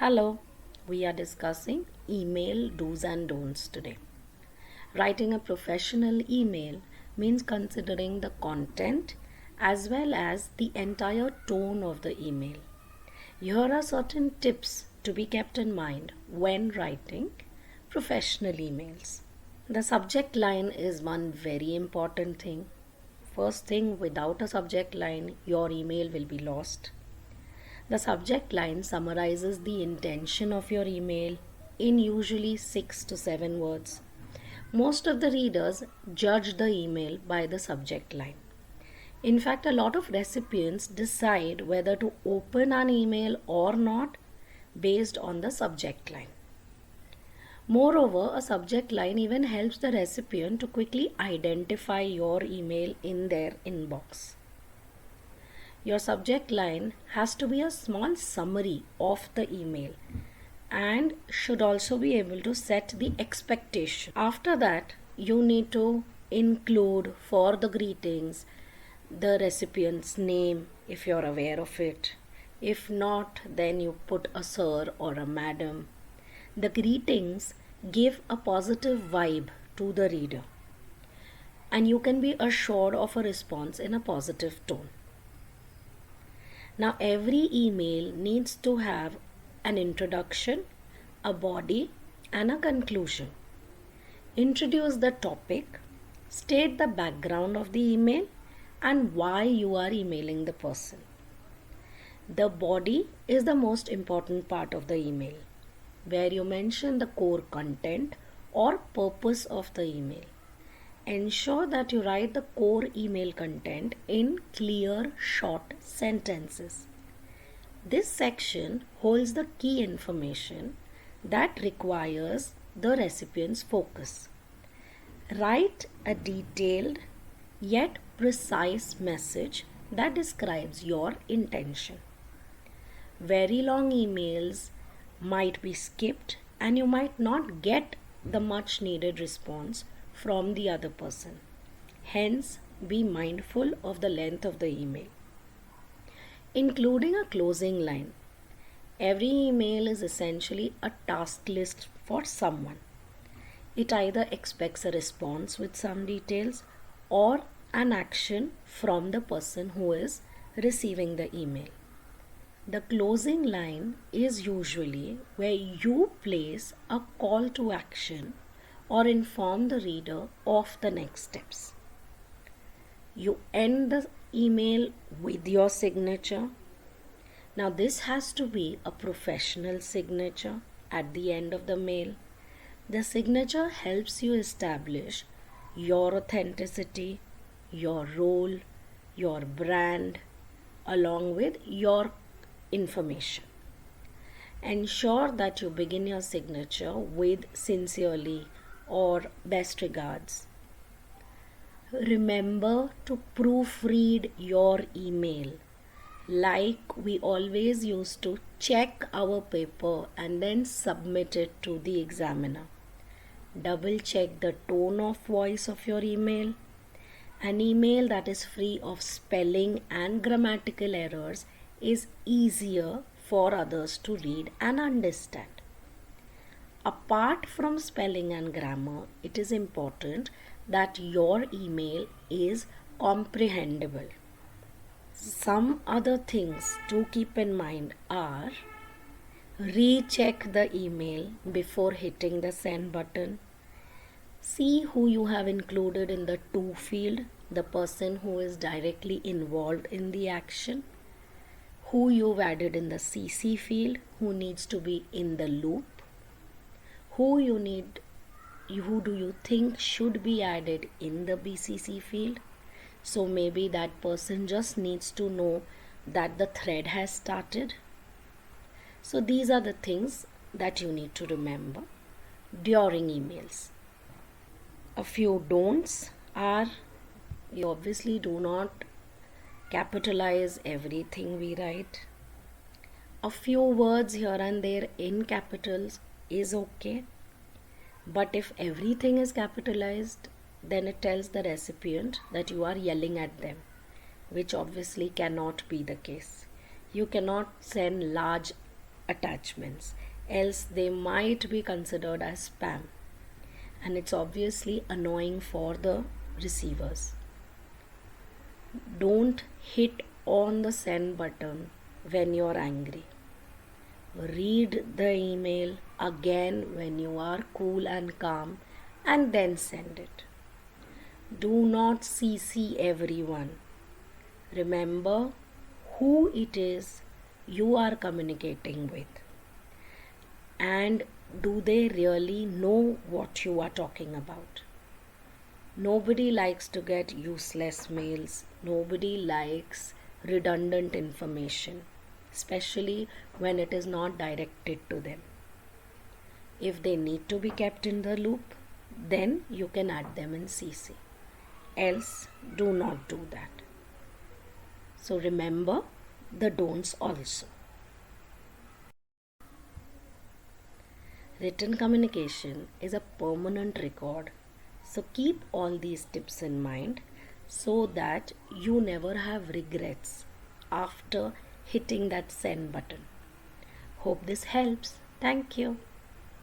Hello, we are discussing email do's and don'ts today. Writing a professional email means considering the content as well as the entire tone of the email. Here are certain tips to be kept in mind when writing professional emails. The subject line is one very important thing. First thing, without a subject line, your email will be lost. The subject line summarizes the intention of your email in usually 6 to 7 words. Most of the readers judge the email by the subject line. In fact, a lot of recipients decide whether to open an email or not based on the subject line. Moreover, a subject line even helps the recipient to quickly identify your email in their inbox. Your subject line has to be a small summary of the email and should also be able to set the expectation. After that, you need to include for the greetings the recipient's name if you're aware of it. If not, then you put a sir or a madam. The greetings give a positive vibe to the reader, and you can be assured of a response in a positive tone. Now, every email needs to have an introduction, a body, and a conclusion. Introduce the topic, state the background of the email, and why you are emailing the person. The body is the most important part of the email, where you mention the core content or purpose of the email. Ensure that you write the core email content in clear, short sentences. This section holds the key information that requires the recipient's focus. Write a detailed yet precise message that describes your intention. Very long emails might be skipped and you might not get the much needed response from the other person. Hence, be mindful of the length of the email. Including a closing line. Every email is essentially a task list for someone. It either expects a response with some details or an action from the person who is receiving the email. The closing line is usually where you place a call to action or inform the reader of the next steps. You end the email with your signature. Now, this has to be a professional signature at the end of the mail. The signature helps you establish your authenticity, your role, your brand, along with your information. Ensure that you begin your signature with sincerely or best regards. Remember to proofread your email like we always used to check our paper and then submit it to the examiner. Double check the tone of voice of your email. An email that is free of spelling and grammatical errors is easier for others to read and understand. Apart from spelling and grammar, it is important that your email is comprehensible. Some other things to keep in mind are: recheck the email before hitting the send button. See who you have included in the to field, the person who is directly involved in the action, who you've added in the CC field, who needs to be in the loop, who do you think should be added in the BCC field. So maybe that person just needs to know that the thread has started. So these are the things that you need to remember during emails. A few don'ts are: you obviously do not capitalize everything we write. A few words here and there in capitals is okay, but if everything is capitalized, then it tells the recipient that you are yelling at them, which obviously cannot be the case. You cannot send large attachments, else they might be considered as spam, and it's obviously annoying for the receivers. Don't hit on the send button when you're angry. Read the email again when you are cool and calm and then send it. Do not CC everyone. Remember who it is you are communicating with, and do they really know what you are talking about. Nobody likes to get useless mails. Nobody likes redundant information, especially when it is not directed to them. If they need to be kept in the loop, then you can add them in CC. Else, do not do that. So remember the don'ts also. Written communication is a permanent record, so keep all these tips in mind so that you never have regrets after hitting that send button. Hope this helps. Thank you.